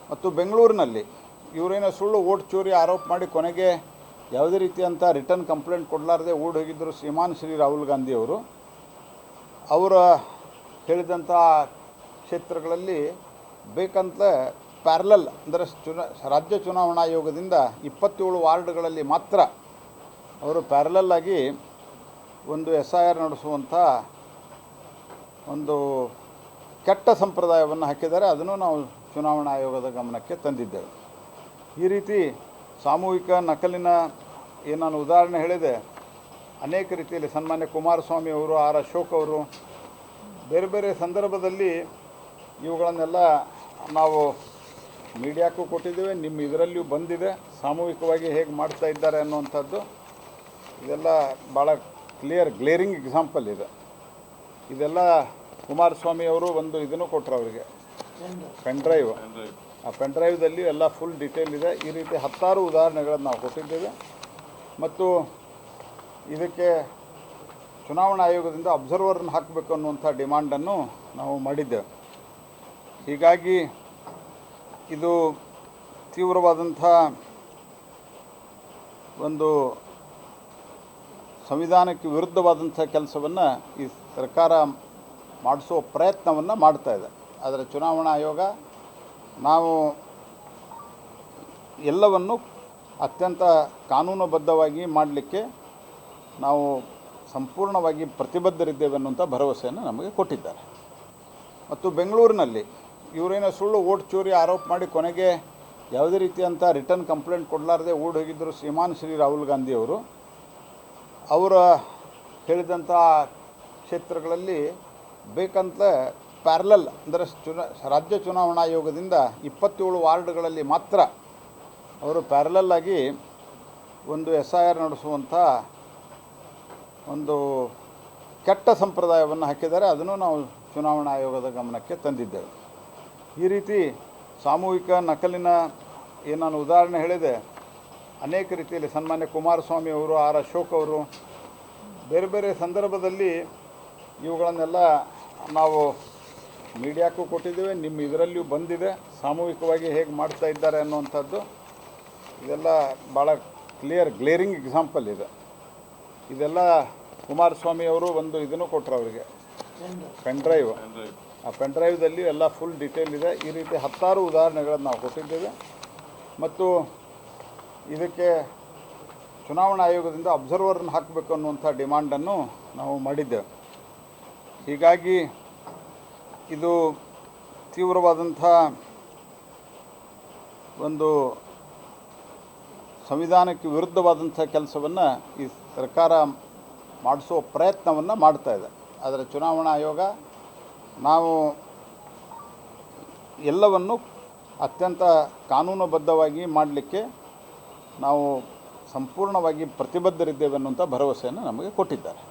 ಮತ್ತು ಬೆಂಗಳೂರಿನಲ್ಲಿ ಇವರೇನೋ ಸುಳ್ಳು ಓಟ್ ಚೋರಿ ಆರೋಪ ಮಾಡಿ ಕೊನೆಗೆ ಯಾವುದೇ ರೀತಿಯಂಥ ರಿಟರ್ನ್ ಕಂಪ್ಲೇಂಟ್ ಕೊಡಲಾರದೆ ಓಡಿ ಹೋಗಿದ್ದರು ಶ್ರೀಮಾನ್ ಶ್ರೀ ರಾಹುಲ್ ಗಾಂಧಿಯವರು. ಅವರ ಹೇಳಿದಂಥ ಕ್ಷೇತ್ರಗಳಲ್ಲಿ ಬೇಕಂತಲೇ ಪ್ಯಾರಲಲ್ ಅಂದರೆ ರಾಜ್ಯ ಚುನಾವಣಾ ಆಯೋಗದಿಂದ 27 ವಾರ್ಡ್ಗಳಲ್ಲಿ ಮಾತ್ರ ಅವರು ಪ್ಯಾರಲಲ್ ಆಗಿ ಒಂದು SIR ನಡೆಸುವಂಥ ಒಂದು ಕೆಟ್ಟ ಸಂಪ್ರದಾಯವನ್ನು ಹಾಕಿದ್ದಾರೆ. ಅದನ್ನು ನಾವು ಚುನಾವಣಾ ಆಯೋಗದ ಗಮನಕ್ಕೆ ತಂದಿದ್ದೇವೆ. ಈ ರೀತಿ ಸಾಮೂಹಿಕ ನಕಲಿನ ಏನು ನಾನು ಉದಾಹರಣೆ ಹೇಳಿದೆ, ಅನೇಕ ರೀತಿಯಲ್ಲಿ ಸನ್ಮಾನ್ಯ ಕುಮಾರಸ್ವಾಮಿ ಅವರು, R ಅಶೋಕ್ ಅವರು ಬೇರೆ ಬೇರೆ ಸಂದರ್ಭದಲ್ಲಿ ಇವುಗಳನ್ನೆಲ್ಲ ನಾವು ಮೀಡಿಯಾಕ್ಕೂ ಕೊಟ್ಟಿದ್ದೇವೆ. ನಿಮ್ಮ ಇದರಲ್ಲಿಯೂ ಬಂದಿದೆ, ಸಾಮೂಹಿಕವಾಗಿ ಹೇಗೆ ಮಾಡ್ತಾ ಇದ್ದಾರೆ ಅನ್ನುವಂಥದ್ದು. ಇದೆಲ್ಲ ಭಾಳ ಗ್ಲೇರಿಂಗ್ ಎಕ್ಸಾಂಪಲ್ ಇದೆ. ಇದೆಲ್ಲ ಕುಮಾರಸ್ವಾಮಿ ಅವರು ಒಂದು ಇದನ್ನು ಕೊಟ್ಟರು ಅವರಿಗೆ, ಪೆನ್ ಡ್ರೈವ್. ಆ ಪೆನ್ ಡ್ರೈವ್ದಲ್ಲಿ ಎಲ್ಲ ಫುಲ್ ಡೀಟೇಲ್ ಇದೆ. ಈ ರೀತಿ 10 ಉದಾಹರಣೆಗಳನ್ನು ನಾವು ಕೊಟ್ಟಿದ್ದೇವೆ ಮತ್ತು ಇದಕ್ಕೆ ಚುನಾವಣಾ ಆಯೋಗದಿಂದ ಅಬ್ಸರ್ವರ್ನ ಹಾಕಬೇಕು ಅನ್ನುವಂಥ ಡಿಮಾಂಡನ್ನು ನಾವು ಮಾಡಿದ್ದೇವೆ. ಹೀಗಾಗಿ ಇದು ತೀವ್ರವಾದಂಥ ಒಂದು ಸಂವಿಧಾನಕ್ಕೆ ವಿರುದ್ಧವಾದಂಥ ಕೆಲಸವನ್ನು ಈ ಸರ್ಕಾರ ಮಾಡಿಸುವ ಪ್ರಯತ್ನವನ್ನು ಮಾಡ್ತಾ ಇದೆ. ಆದರೆ ಚುನಾವಣಾ ಆಯೋಗ ನಾವು ಎಲ್ಲವನ್ನು ಅತ್ಯಂತ ಕಾನೂನುಬದ್ಧವಾಗಿ ಮಾಡಲಿಕ್ಕೆ ನಾವು ಸಂಪೂರ್ಣವಾಗಿ ಪ್ರತಿಬದ್ಧರಿದ್ದೇವೆ ಅನ್ನುವಂಥ ಭರವಸೆಯನ್ನು ನಮಗೆ ಕೊಟ್ಟಿದ್ದಾರೆ. ಮತ್ತು ಬೆಂಗಳೂರಿನಲ್ಲಿ ಇವರೇನೋ ಸುಳ್ಳು ಓಟ್ ಚೋರಿ ಆರೋಪ ಮಾಡಿ ಕೊನೆಗೆ ಯಾವುದೇ ರೀತಿಯಂಥ ರಿಟರ್ನ್ ಕಂಪ್ಲೇಂಟ್ ಕೊಡಲಾರದೆ ಓಡಿ ಹೋಗಿದ್ದರು ಶ್ರೀಮಾನ್ ಶ್ರೀ ರಾಹುಲ್ ಗಾಂಧಿಯವರು. ಅವರ ಹೇಳಿದಂಥ ಕ್ಷೇತ್ರಗಳಲ್ಲಿ ಬೇಕಂತಲೇ ಪ್ಯಾರಲಲ್ ಅಂದರೆ ರಾಜ್ಯ ಚುನಾವಣಾ ಆಯೋಗದಿಂದ 27 ವಾರ್ಡ್ಗಳಲ್ಲಿ ಮಾತ್ರ ಅವರು ಪ್ಯಾರಲಲ್ ಆಗಿ ಒಂದು SIR ನಡೆಸುವಂಥ ಒಂದು ಕೆಟ್ಟ ಸಂಪ್ರದಾಯವನ್ನು ಹಾಕಿದ್ದಾರೆ. ಅದನ್ನು ನಾವು ಚುನಾವಣಾ ಆಯೋಗದ ಗಮನಕ್ಕೆ ತಂದಿದ್ದೇವೆ. ಈ ರೀತಿ ಸಾಮೂಹಿಕ ನಕಲಿನ ಏನು ನಾನು ಉದಾಹರಣೆ ಹೇಳಿದೆ, ಅನೇಕ ರೀತಿಯಲ್ಲಿ ಸನ್ಮಾನ್ಯ ಕುಮಾರಸ್ವಾಮಿ ಅವರು, R ಅಶೋಕ್ ಅವರು ಬೇರೆ ಬೇರೆ ಸಂದರ್ಭದಲ್ಲಿ ಇವುಗಳನ್ನೆಲ್ಲ ನಾವು ಮೀಡಿಯಾಕ್ಕೂ ಕೊಟ್ಟಿದ್ದೇವೆ. ನಿಮ್ಮ ಇದರಲ್ಲಿಯೂ ಬಂದಿದೆ, ಸಾಮೂಹಿಕವಾಗಿ ಹೇಗೆ ಮಾಡ್ತಾ ಇದ್ದಾರೆ ಅನ್ನುವಂಥದ್ದು. ಇದೆಲ್ಲ ಭಾಳ ಗ್ಲೇರಿಂಗ್ ಎಕ್ಸಾಂಪಲ್ ಇದೆ. ಇದೆಲ್ಲ ಕುಮಾರಸ್ವಾಮಿ ಅವರು ಒಂದು ಇದನ್ನು ಕೊಟ್ಟರು ಅವರಿಗೆ, ಪೆನ್ ಡ್ರೈವ್. ಆ ಪೆನ್ ಡ್ರೈವ್ದಲ್ಲಿ ಎಲ್ಲ ಫುಲ್ ಡೀಟೇಲ್ ಇದೆ. ಈ ರೀತಿ 10 ಉದಾಹರಣೆಗಳನ್ನು ನಾವು ಕೊಟ್ಟಿದ್ದೇವೆ ಮತ್ತು ಇದಕ್ಕೆ ಚುನಾವಣಾ ಆಯೋಗದಿಂದ ಅಬ್ಸರ್ವರ್ನ ಹಾಕಬೇಕು ಅನ್ನುವಂಥ ಡಿಮಾಂಡನ್ನು ನಾವು ಮಾಡಿದ್ದೇವೆ. ಹೀಗಾಗಿ ಇದು ತೀವ್ರವಾದಂಥ ಒಂದು ಸಂವಿಧಾನಕ್ಕೆ ವಿರುದ್ಧವಾದಂಥ ಕೆಲಸವನ್ನು ಈ ಸರ್ಕಾರ ಮಾಡಿಸುವ ಪ್ರಯತ್ನವನ್ನು ಮಾಡ್ತಾ ಇದೆ. ಆದರೆ ಚುನಾವಣಾ ಆಯೋಗ ನಾವು ಎಲ್ಲವನ್ನು ಅತ್ಯಂತ ಕಾನೂನುಬದ್ಧವಾಗಿ ಮಾಡಲಿಕ್ಕೆ ನಾವು ಸಂಪೂರ್ಣವಾಗಿ ಪ್ರತಿಬದ್ಧರಿದ್ದೇವೆ ಅನ್ನುವಂಥ ಭರವಸೆಯನ್ನು ನಮಗೆ ಕೊಟ್ಟಿದ್ದಾರೆ.